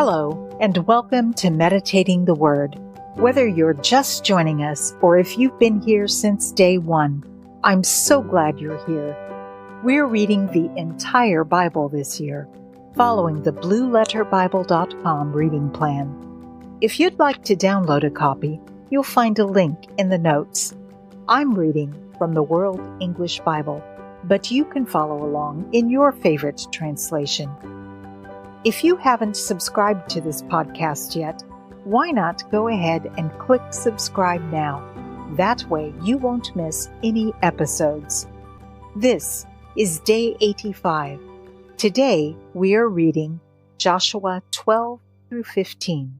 Hello, and welcome to Meditating the Word. Whether you're just joining us or if you've been here since day one, I'm so glad you're here. We're reading the entire Bible this year, following the blueletterbible.com reading plan. If you'd like to download a copy, you'll find a link in the notes. I'm reading from the World English Bible, but you can follow along in your favorite translation. If you haven't subscribed to this podcast yet, why not go ahead and click subscribe now? That way you won't miss any episodes. This is day 85. Today we are reading Joshua 12 through 15.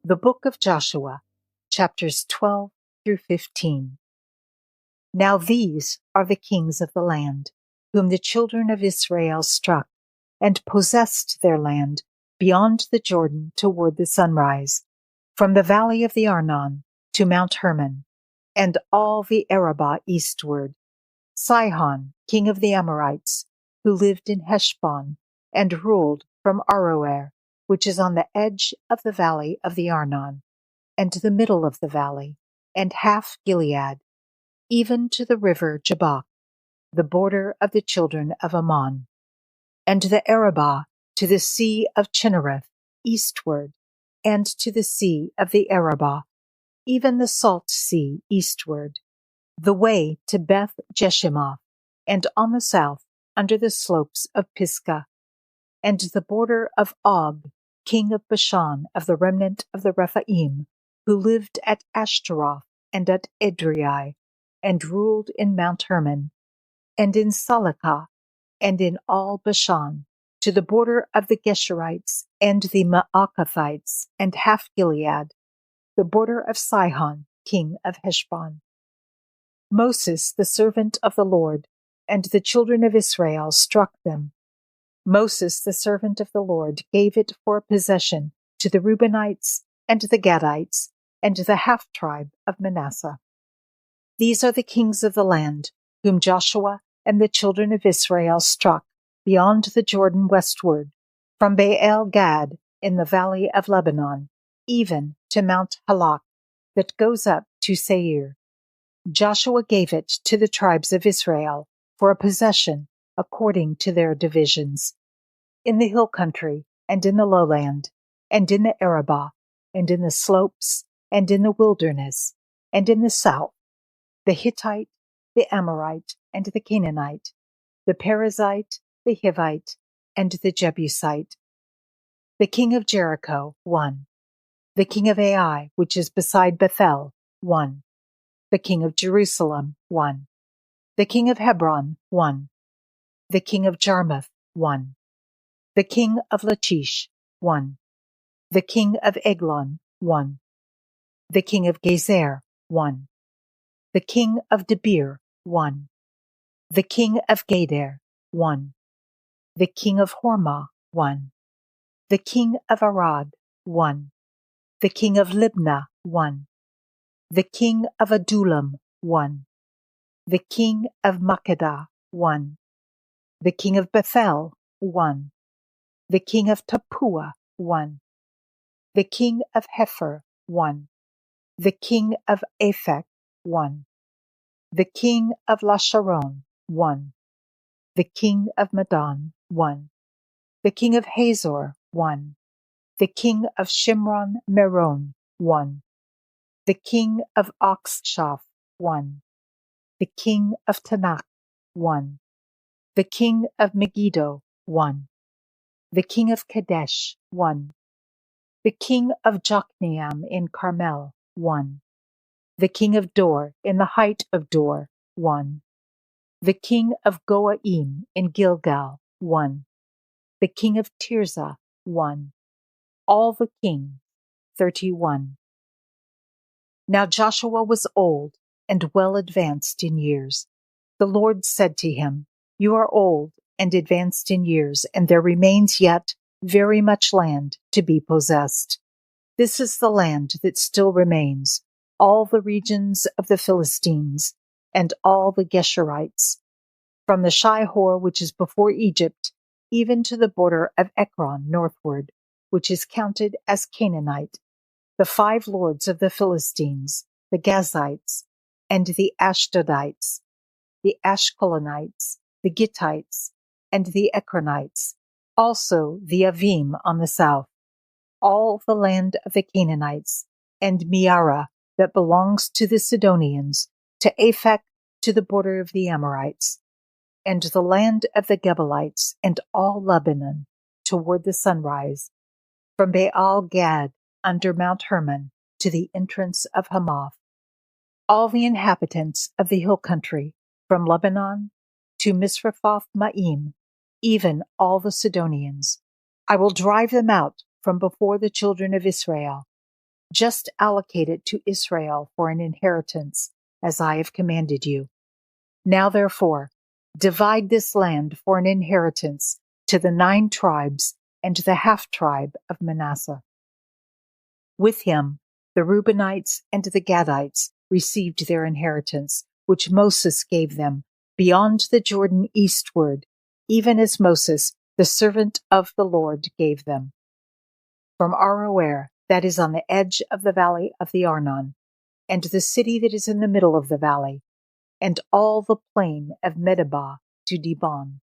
The Book of Joshua, chapters 12 through 15. Now these are the kings of the land, whom the children of Israel struck, and possessed their land beyond the Jordan toward the sunrise, from the valley of the Arnon to Mount Hermon, and all the Arabah eastward. Sihon, king of the Amorites, who lived in Heshbon, and ruled from Aroer, which is on the edge of the valley of the Arnon, and the middle of the valley, and half Gilead, even to the river Jabbok, the border of the children of Ammon, and the Arabah to the sea of Chinnereth eastward, and to the sea of the Arabah, even the salt sea eastward, the way to Beth Jeshimoth, and on the south under the slopes of Pisgah, and the border of Og, king of Bashan, of the remnant of the Rephaim, who lived at Ashtaroth and at Edrei, and ruled in Mount Hermon, and in Salekah, and in all Bashan, to the border of the Geshurites and the Maacathites, and half Gilead, the border of Sihon, king of Heshbon. Moses, the servant of the Lord, and the children of Israel struck them. Moses, the servant of the Lord, gave it for a possession to the Reubenites and the Gadites, and the half-tribe of Manasseh. These are the kings of the land, whom Joshua and the children of Israel struck beyond the Jordan westward, from Baal Gad in the valley of Lebanon, even to Mount Halak, that goes up to Seir. Joshua gave it to the tribes of Israel for a possession according to their divisions, in the hill country, and in the lowland, and in the Arabah, and in the slopes, and in the wilderness, and in the south, the Hittite, the Amorite, and the Canaanite, the Perizzite, the Hivite, and the Jebusite. The king of Jericho, 1. The king of Ai, which is beside Bethel, 1. The king of Jerusalem, 1. The king of Hebron, 1. The king of Jarmuth, 1. The king of Lachish, 1. The king of Eglon, 1. The king of Gezer, 1. The king of Debir, 1. The king of Gader, 1. The king of Hormah, 1. The king of Arad, 1. The king of Libnah, 1. The king of Adullam, 1. The king of Makkedah, 1. The king of Bethel, 1. The king of Tappuah, 1. The king of Hepher, 1. The king of Aphek, 1. The king of Lasharon, 1. The king of Madon, 1. The king of Hazor, 1. The king of Shimron Meron, 1. The king of Oxshaph, 1. The king of Tanakh, 1. The king of Megiddo, 1. The king of Kadesh, 1. The king of Jokneam in Carmel, 1. The king of Dor in the height of Dor, 1. The king of Goaim in Gilgal, 1. The king of Tirzah, 1. All the kings, 31. Now Joshua was old and well advanced in years. The Lord said to him, You are old and advanced in years, and there remains yet very much land to be possessed. This is the land that still remains, all the regions of the Philistines, and all the Geshurites, from the Shihor which is before Egypt, even to the border of Ekron northward, which is counted as Canaanite, the 5 lords of the Philistines, the Gazites, and the Ashdodites, the Ashkelonites, the Gittites, and the Ekronites, also the Avim on the south, all the land of the Canaanites, and Meara that belongs to the Sidonians, to Aphek, to the border of the Amorites, and the land of the Gebalites, and all Lebanon, toward the sunrise, from Baal Gad under Mount Hermon to the entrance of Hamath, all the inhabitants of the hill country, from Lebanon to Misrephoth Maim, even all the Sidonians. I will drive them out from before the children of Israel. Just allocate it to Israel for an inheritance, as I have commanded you. Now therefore, divide this land for an inheritance to the 9 tribes and the half-tribe of Manasseh. With him, the Reubenites and the Gadites received their inheritance, which Moses gave them, beyond the Jordan eastward, even as Moses, the servant of the Lord, gave them. From Aroer, that is on the edge of the valley of the Arnon, and the city that is in the middle of the valley, and all the plain of Medeba to Dibon,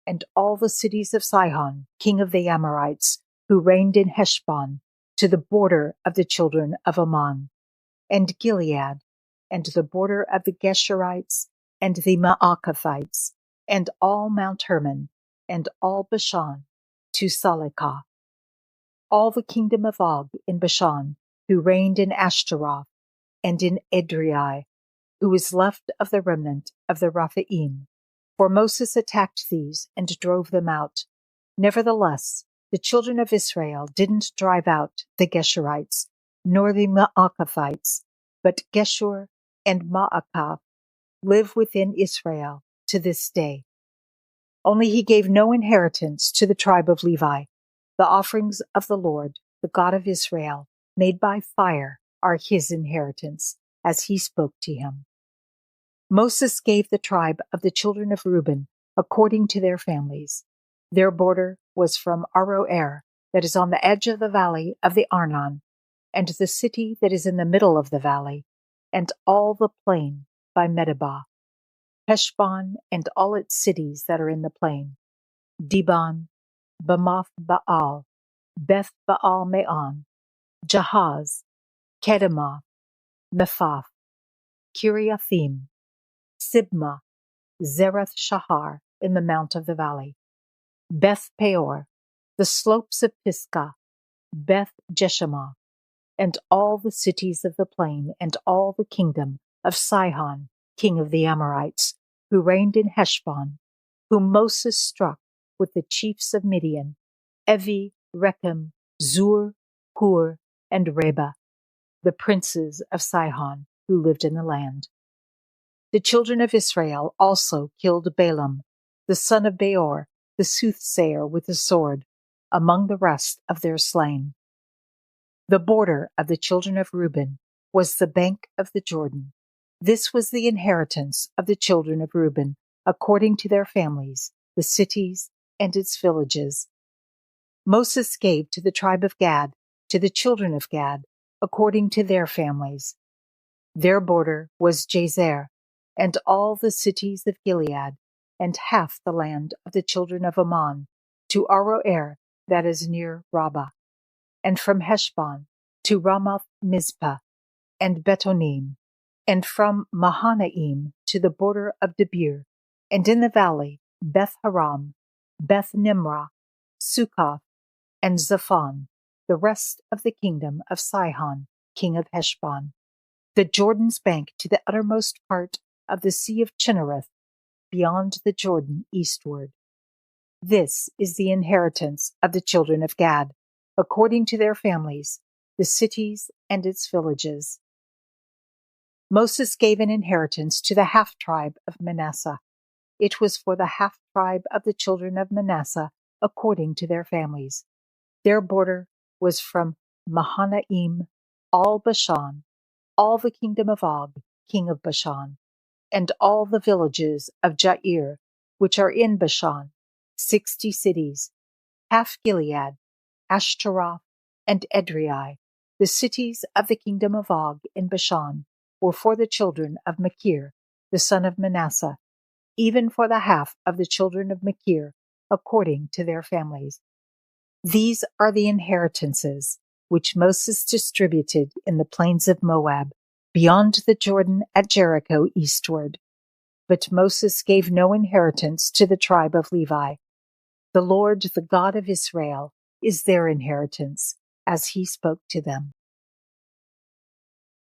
and all the cities of Sihon, king of the Amorites, who reigned in Heshbon, to the border of the children of Ammon, and Gilead, and the border of the Geshurites, and the Maacathites, and all Mount Hermon, and all Bashan, to Salekah, all the kingdom of Og in Bashan, who reigned in Ashtaroth, and in Edrei, who was left of the remnant of the Rephaim. For Moses attacked these and drove them out. Nevertheless, the children of Israel didn't drive out the Geshurites, nor the Maacathites, but Geshur and Maacath live within Israel to this day. Only he gave no inheritance to the tribe of Levi. The offerings of the Lord, the God of Israel, made by fire, are his inheritance, as he spoke to him. Moses gave the tribe of the children of Reuben according to their families. Their border was from Aroer, that is on the edge of the valley of the Arnon, and the city that is in the middle of the valley, and all the plain by Medeba, Heshbon and all its cities that are in the plain, Dibon, Bamoth Baal, Beth Baal Meon, Jahaz, Kedemoth, Mephath, Kiriathim, Sibmah, Zereth Shahar in the mount of the valley, Beth Peor, the slopes of Pisgah, Beth Jeshimoth, and all the cities of the plain, and all the kingdom of Sihon, king of the Amorites, who reigned in Heshbon, whom Moses struck with the chiefs of Midian, Evi, Rechem, Zur, Hur, and Reba, the princes of Sihon, who lived in the land. The children of Israel also killed Balaam, the son of Beor, the soothsayer, with the sword, among the rest of their slain. The border of the children of Reuben was the bank of the Jordan. This was the inheritance of the children of Reuben, according to their families, the cities and its villages. Moses gave to the tribe of Gad, to the children of Gad, according to their families. Their border was Jazer, and all the cities of Gilead, and half the land of the children of Ammon, to Aroer, that is near Rabbah, and from Heshbon to Ramoth Mizpah, and Betonim, and from Mahanaim to the border of Debir, and in the valley Beth Haram, Beth Nimrah, Succoth, and Zaphon, the rest of the kingdom of Sihon, king of Heshbon, the Jordan's bank to the uttermost part of the sea of Chinnereth, beyond the Jordan eastward. This is the inheritance of the children of Gad, according to their families, the cities and its villages. Moses gave an inheritance to the half-tribe of Manasseh. It was for the half-tribe of the children of Manasseh, according to their families. Their border was from Mahanaim, all Bashan, all the kingdom of Og, king of Bashan, and all the villages of Jair, which are in Bashan, 60 cities, half Gilead, Ashtaroth, and Edrei, the cities of the kingdom of Og in Bashan, were for the children of Machir, the son of Manasseh, even for the half of the children of Machir, according to their families. These are the inheritances which Moses distributed in the plains of Moab, beyond the Jordan at Jericho eastward. But Moses gave no inheritance to the tribe of Levi. The Lord, the God of Israel, is their inheritance, as he spoke to them.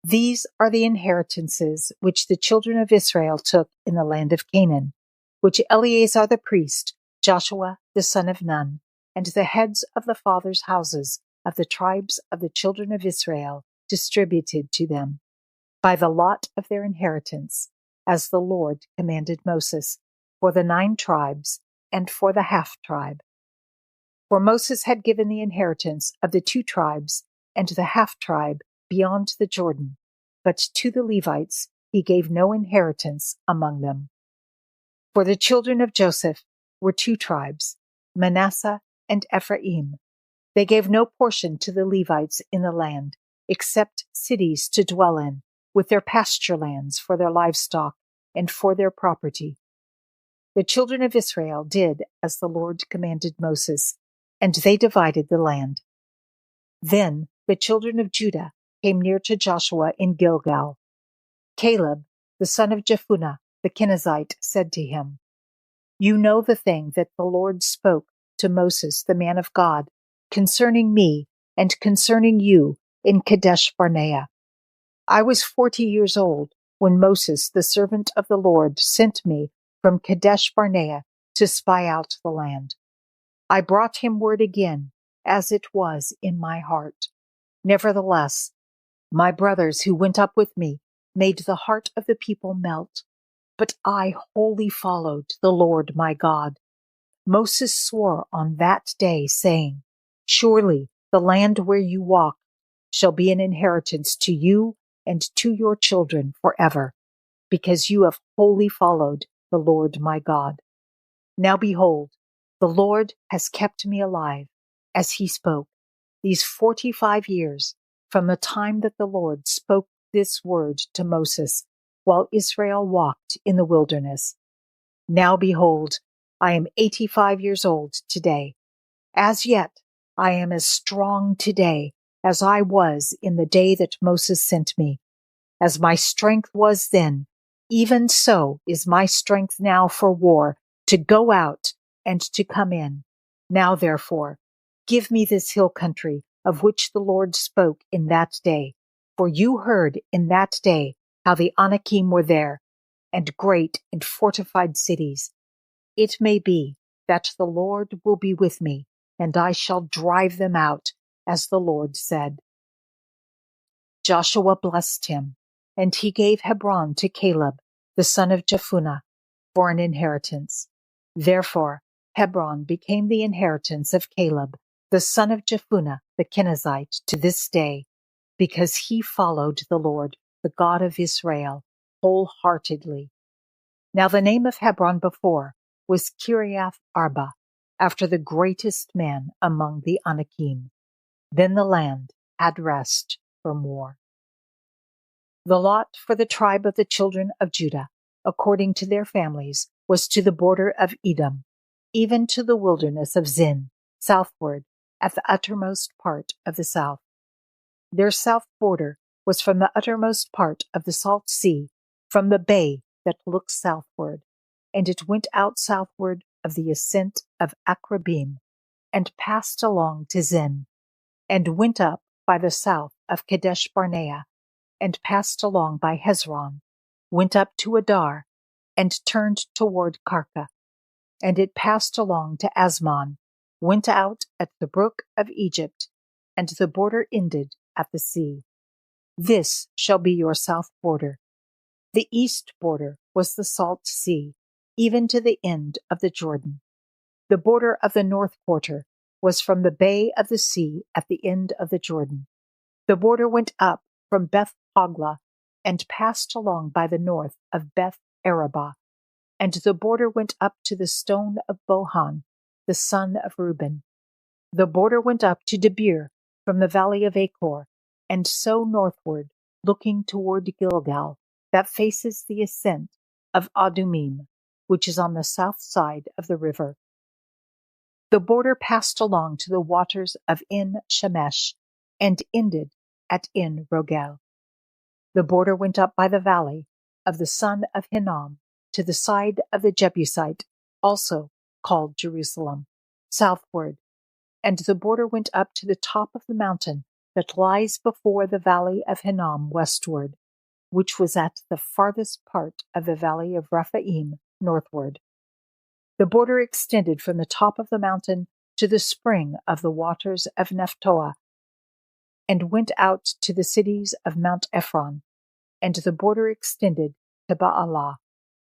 These are the inheritances which the children of Israel took in the land of Canaan, which Eleazar the priest, Joshua the son of Nun, and the heads of the fathers' houses of the tribes of the children of Israel distributed to them, by the lot of their inheritance, as the Lord commanded Moses, for the 9 tribes and for the half-tribe. For Moses had given the inheritance of the 2 tribes and the half-tribe beyond the Jordan, but to the Levites he gave no inheritance among them. For the children of Joseph were 2 tribes, Manasseh and Ephraim. They gave no portion to the Levites in the land, except cities to dwell in, with their pasture lands for their livestock and for their property. The children of Israel did as the Lord commanded Moses, and they divided the land. Then the children of Judah came near to Joshua in Gilgal. Caleb, the son of Jephunneh, the Kenizzite, said to him, "You know the thing that the Lord spoke to Moses, the man of God, concerning me and concerning you in Kadesh Barnea. I was 40 years old when Moses, the servant of the Lord, sent me from Kadesh Barnea to spy out the land. I brought him word again, as it was in my heart. Nevertheless, my brothers who went up with me made the heart of the people melt, but I wholly followed the Lord my God. Moses swore on that day, saying, 'Surely the land where you walk shall be an inheritance to you and to your children forever, because you have wholly followed the Lord my God.' Now behold, the Lord has kept me alive, as he spoke, these 45 years, from the time that the Lord spoke this word to Moses, while Israel walked in the wilderness. Now behold, I am 85 years old today. As yet, I am as strong today as I was in the day that Moses sent me. As my strength was then, even so is my strength now for war, to go out and to come in. Now, therefore, give me this hill country of which the Lord spoke in that day. For you heard in that day how the Anakim were there, and great and fortified cities. It may be that the Lord will be with me, and I shall drive them out, as the Lord said." Joshua blessed him, and he gave Hebron to Caleb, the son of Jephunneh, for an inheritance. Therefore Hebron became the inheritance of Caleb, the son of Jephunneh the Kenizzite, to this day, because he followed the Lord, the God of Israel, wholeheartedly. Now the name of Hebron before was Kiriath Arba, after the greatest man among the Anakim. Then the land had rest from war. The lot for the tribe of the children of Judah, according to their families, was to the border of Edom, even to the wilderness of Zin, southward, at the uttermost part of the south. Their south border was from the uttermost part of the Salt Sea, from the bay that looks southward, and it went out southward of the ascent of Akrabim, and passed along to Zin, and went up by the south of Kadesh Barnea, and passed along by Hezron, went up to Adar, and turned toward Karka. And it passed along to Asmon, went out at the brook of Egypt, and the border ended at the sea. This shall be your south border. The east border was the Salt Sea, even to the end of the Jordan. The border of the north quarter was from the bay of the sea at the end of the Jordan. The border went up from Beth Hoglah, and passed along by the north of Beth Arabah, and the border went up to the stone of Bohan, the son of Reuben. The border went up to Debir from the valley of Achor, and so northward, looking toward Gilgal, that faces the ascent of Adumim, which is on the south side of the river. The border passed along to the waters of En Shemesh, and ended at En Rogel. The border went up by the valley of the son of Hinnom to the side of the Jebusite, also called Jerusalem, southward, and the border went up to the top of the mountain that lies before the valley of Hinnom westward, which was at the farthest part of the valley of Rephaim northward. The border extended from the top of the mountain to the spring of the waters of Nephtoah, and went out to the cities of Mount Ephron, and the border extended to Baalah,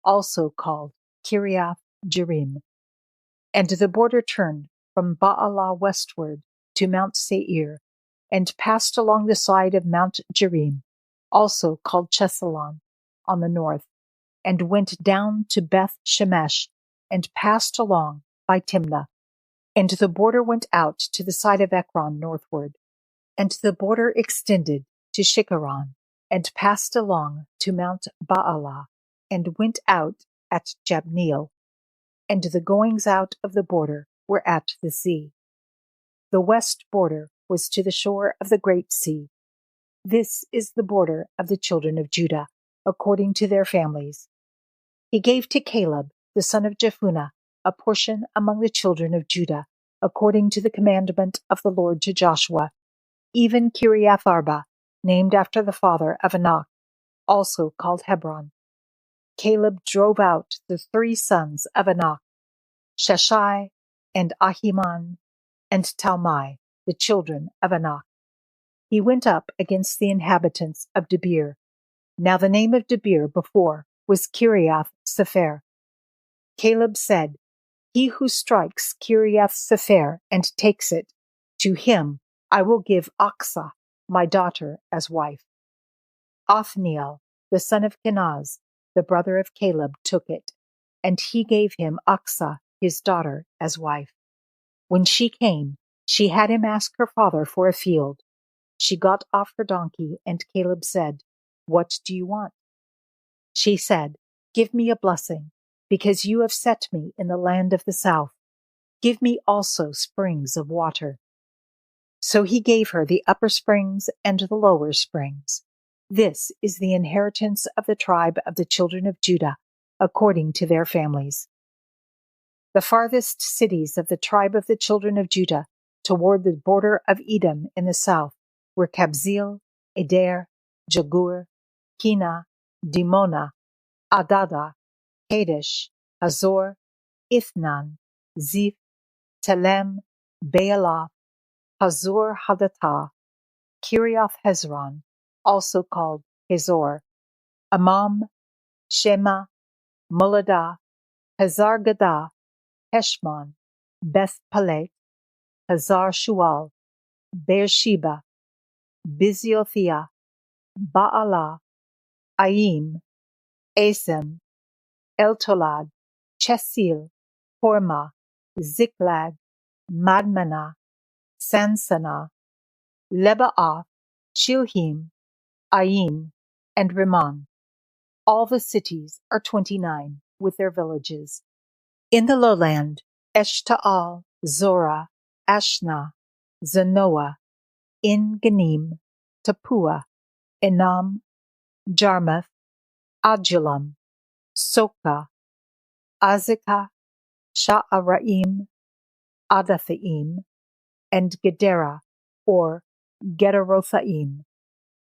also called Kiriath Jearim. And the border turned from Baalah westward to Mount Seir, and passed along the side of Mount Jearim, also called Chesalon, on the north, and went down to Beth Shemesh, and passed along by Timnah. And the border went out to the side of Ekron northward, and the border extended to Shikharon, and passed along to Mount Baalah, and went out at Jabneel. And the goings out of the border were at the sea. The west border was to the shore of the great sea. This is the border of the children of Judah, according to their families. He gave to Caleb, the son of Jephunneh, a portion among the children of Judah, according to the commandment of the Lord to Joshua, even Kiriath Arba, named after the father of Anak, also called Hebron. Caleb drove out the 3 sons of Anak, Sheshai, and Ahiman, and Talmai, the children of Anak. He went up against the inhabitants of Debir. Now the name of Debir before was Kiriath Sepher. Caleb said, He who strikes Kiriath Sepher and takes it, to him I will give Aksah, my daughter, as wife. Othniel, the son of Kenaz, the brother of Caleb, took it, and he gave him Aksah, his daughter, as wife. When she came, she had him ask her father for a field. She got off her donkey, and Caleb said, What do you want? She said, Give me a blessing, because you have set me in the land of the south. Give me also springs of water. So he gave her the upper springs and the lower springs. This is the inheritance of the tribe of the children of Judah, according to their families. The farthest cities of the tribe of the children of Judah, toward the border of Edom in the south, were Kabzeel, Eder, Jagur, Kina, Dimona, Adada, Kadesh, Hazor, Ithnan, Ziph, Telem, Baalath, Hazor Hadatah, Kiriath Hezron, also called Hazor, Amam, Shema, Moladah, Hazar Gadah, Heshmon, Beth Palet, Hazar Shual, Beersheba, Biziothia, Baalah, Aim, Asem, Eltolad, Chesil, Hormah, Ziklag, Madmanah, Sansannah, Lebaath, Shilhim, Ain, and Rimmon. All the cities are 29, with their villages. In the lowland, Eshtaol, Zorah, Ashna, Zanoah, En Ganim, Tapua, Enam, Jarmuth, Adullam, Soka, Azekah, Sha'araim, Adathaim, and Gedera, or Gederothaim,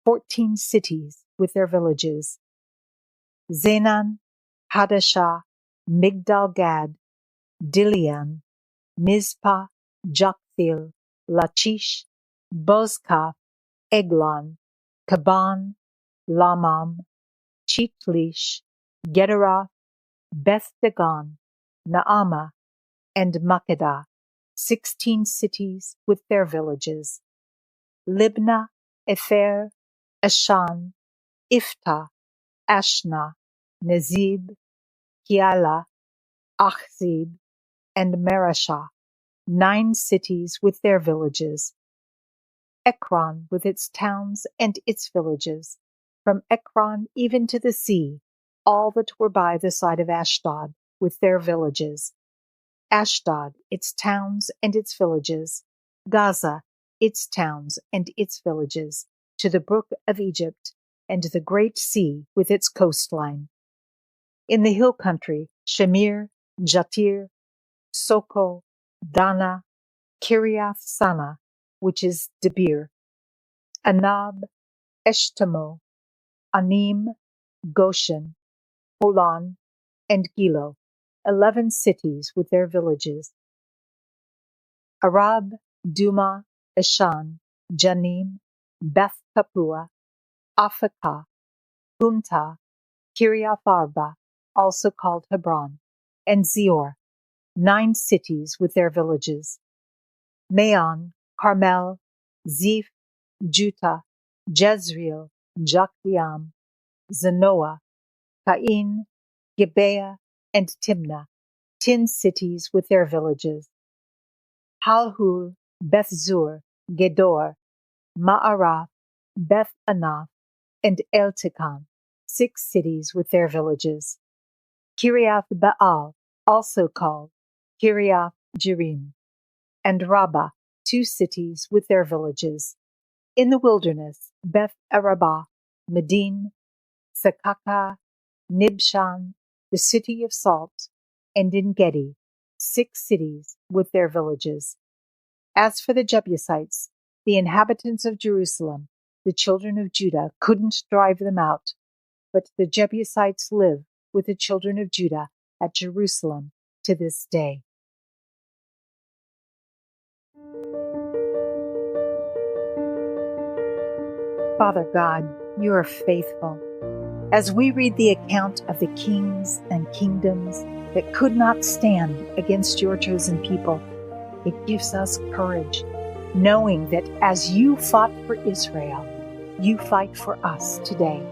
14 cities with their villages. Zenan, Hadashah, Migdal Gad, Dilian, Mizpah, Joktheel, Lachish, Bozkath, Eglon, Kaban, Lamam, Chitlish, Gederath, Beth Dagon, Naamah, and Makkedah, 16 cities with their villages. Libnah, Epher, Ashan, Iftah, Ashna, Nezib, Kiala, Achzib, and Marashah, 9 cities with their villages. Ekron with its towns and its villages, from Ekron even to the sea, all that were by the side of Ashdod with their villages. Ashdod, its towns and its villages. Gaza, its towns and its villages, to the brook of Egypt, and the great sea with its coastline. In the hill country, Shamir, Jatir, Soko, Dana, Kiriath Sana, which is Debir, Anab, Eshtemo, Anim, Goshen, Holon, and Gilo, 11 cities with their villages. Arab, Duma, Eshan, Janim, Beth Tapua, Afekah, Humta, Kiriath Arba, also called Hebron, and Zior, 9 cities with their villages. Maon, Carmel, Ziph, Juta, Jezreel, Jokdeam, Zanoah, Cain, Gibeah, and Timnah, 10 cities with their villages. Halhul, Bethzur, Gedor, Ma'arath, Beth Anath, and Eltekon, 6 cities with their villages. Kiriath Baal, also called Kiriath Jearim, and Rabbah, 2 cities with their villages. In the wilderness, Beth Arabah, Medin, Sakaka, Nibshan, the city of salt, and En Gedi, 6 cities with their villages. As for the Jebusites, the inhabitants of Jerusalem, the children of Judah couldn't drive them out, but the Jebusites live with the children of Judah at Jerusalem to this day. Father God, you are faithful. As we read the account of the kings and kingdoms that could not stand against your chosen people, it gives us courage, knowing that as you fought for Israel, you fight for us today,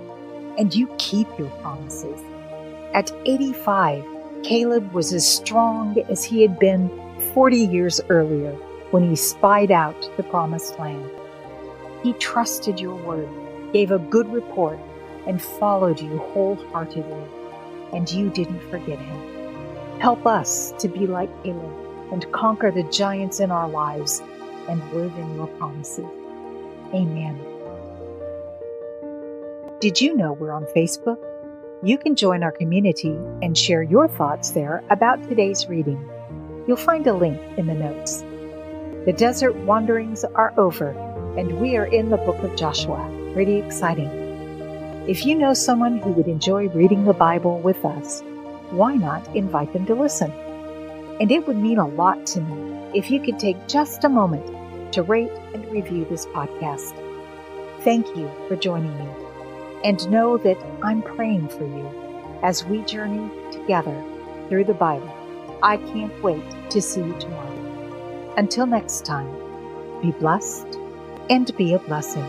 and you keep your promises. At 85, Caleb was as strong as he had been 40 years earlier when he spied out the promised land. He trusted your word, gave a good report, and followed you wholeheartedly, and you didn't forget him. Help us to be like Caleb and conquer the giants in our lives and live in your promises. Amen. Did you know we're on Facebook? You can join our community and share your thoughts there about today's reading. You'll find a link in the notes. The desert wanderings are over, and we are in the book of Joshua. Pretty exciting. If you know someone who would enjoy reading the Bible with us, why not invite them to listen? And it would mean a lot to me if you could take just a moment to rate and review this podcast. Thank you for joining me, and know that I'm praying for you as we journey together through the Bible. I can't wait to see you tomorrow. Until next time, be blessed and be a blessing.